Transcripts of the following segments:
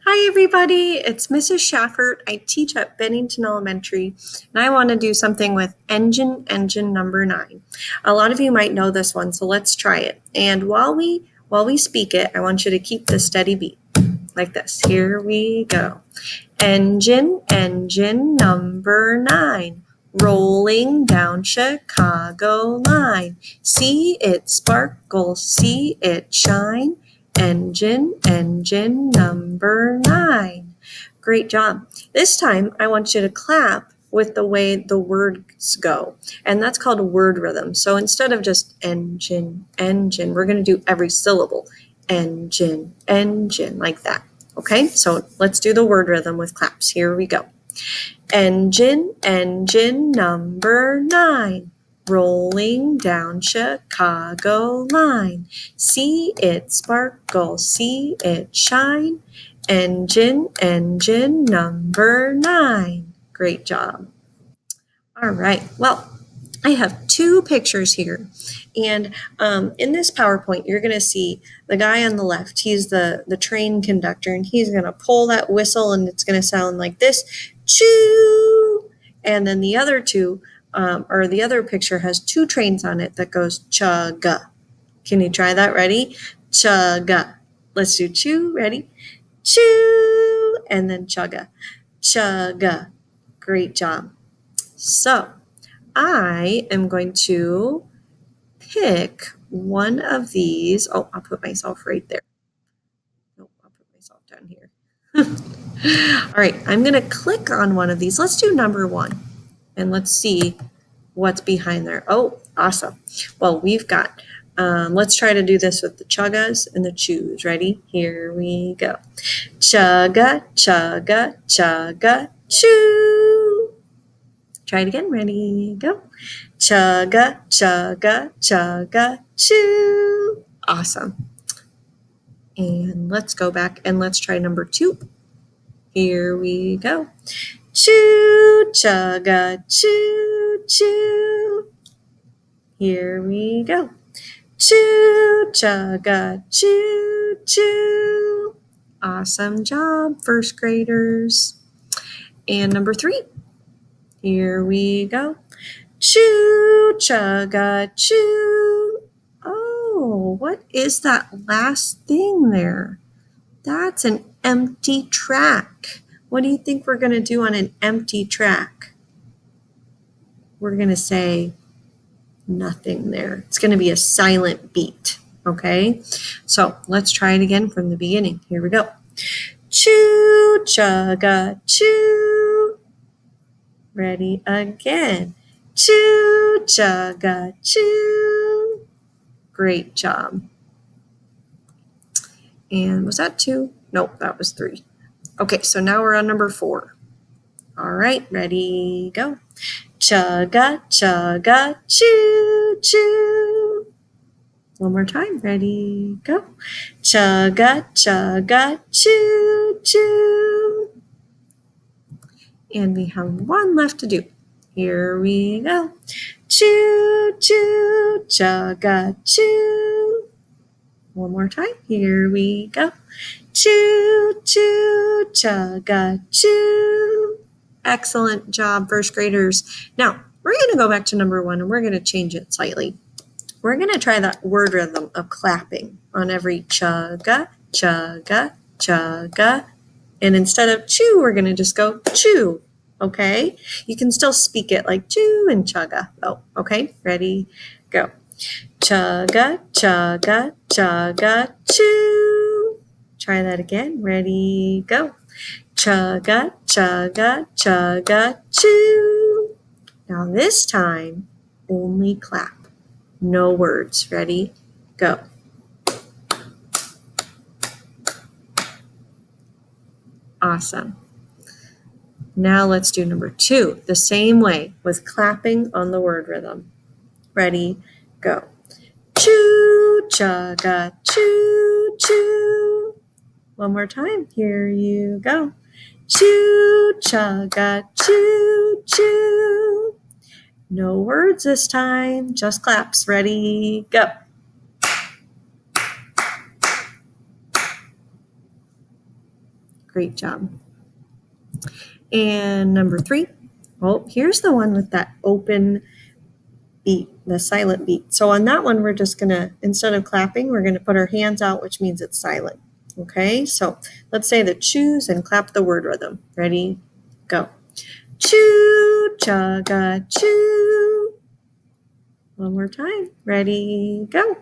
Hi everybody, it's Mrs. Schaffert. I teach at Bennington Elementary and I want to do something with engine number 9. A lot of you might know this one, so let's try it. And while we speak it, I want you to keep the steady beat like this. Here we go. Engine number 9. Rolling down Chicago line. See it sparkle, see it shine. Engine number 9. Great job. This time I want you to clap with the way the words go. And that's called a word rhythm. So instead of just engine, we're going to do every syllable. Engine, like that. Okay, so let's do the word rhythm with claps. Here we go. Engine number 9. Rolling down Chicago line. See it sparkle, see it shine. Engine number 9. Great job. All right, well, I have 2 pictures here. And in this PowerPoint, you're going to see the guy on the left. He's the train conductor, and he's going to pull that whistle, and it's going to sound like this. Choo! And then the other two, or the other picture has 2 trains on it that goes chugga. Can you try that? Ready? Chugga. Let's do choo. Ready? Choo! And then chugga. Chugga. Great job. So I am going to pick one of these. Oh, I'll put myself right there. Nope, I'll put myself down here. All right, I'm going to click on one of these. Let's do number 1, and let's see what's behind there. Oh, awesome. Well, we've got, let's try to do this with the chuggas and the chews. Ready? Here we go. Chugga, chugga, chugga, chew. Try it again. Ready? Go. Chugga, chugga, chugga, chew. Awesome. And let's go back and let's try number 2. Here we go. Chew, chugga, chew, chew. Here we go. Chew, chugga, chew, chew. Awesome job, first graders. And number 3. Here we go. Chew, chugga, chew. Oh, what is that last thing there? That's an empty track. What do you think we're going to do on an empty track? We're going to say nothing there. It's going to be a silent beat, okay? So let's try it again from the beginning. Here we go. Chew, chugga, chew. Ready again. Chew, chugga, chew. Great job. And was that 2? Nope, that was 3. Okay, so now we're on number 4. All right, ready, go. Chugga, chugga, chew, chew. One more time, ready, go. Chugga, chugga, chew, chew. And we have 1 left to do. Here we go. Chew, chew, chugga, chew. One more time. Here we go. Chew, chew, chugga, chew. Excellent job, first graders. Now, we're going to go back to number 1 and we're going to change it slightly. We're going to try that word rhythm of clapping on every chugga, chugga, chugga. And instead of chew, we're going to just go chew. Okay? You can still speak it like chew and chugga. Oh, okay? Ready? Go. Chugga, chugga, chugga, chew. Try that again. Ready? Go. Chugga, chugga, chugga, chew. Now this time, only clap. No words. Ready? Go. Awesome. Now let's do number 2, the same way with clapping on the word rhythm. Ready? Go. Chew, chugga, chew, chew. One more time. Here you go. Chew, chugga, chew, chew. No words this time, just claps. Ready, go. Great job. And number 3. Oh, here's the one with that open beat, the silent beat. So on that one, we're just going to, instead of clapping, we're going to put our hands out, which means it's silent. Okay, so let's say the choose and clap the word rhythm. Ready, go. Choo, chugga, choo. One more time. Ready, go.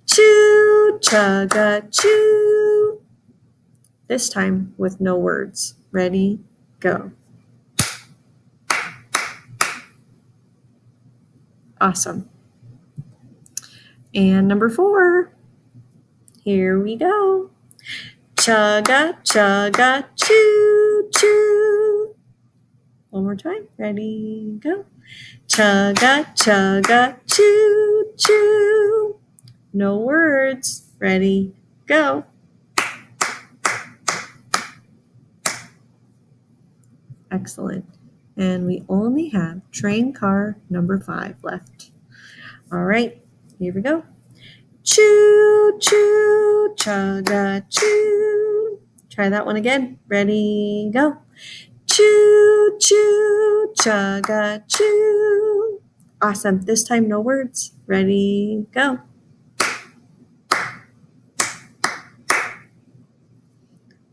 Choo, chugga, choo. This time with no words. Ready, go. Awesome. And number 4. Here we go. Chugga, chugga, choo, choo. One more time. Ready, go. Chugga, chugga, choo, choo. No words. Ready, go. Excellent. And we only have train car number 5 left. All right, here we go. Choo, choo, chugga, choo. Try that one again. Ready, go. Choo, choo, chugga, choo. Awesome. This time, no words. Ready, go.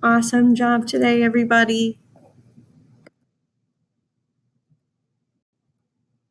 Awesome job today, everybody.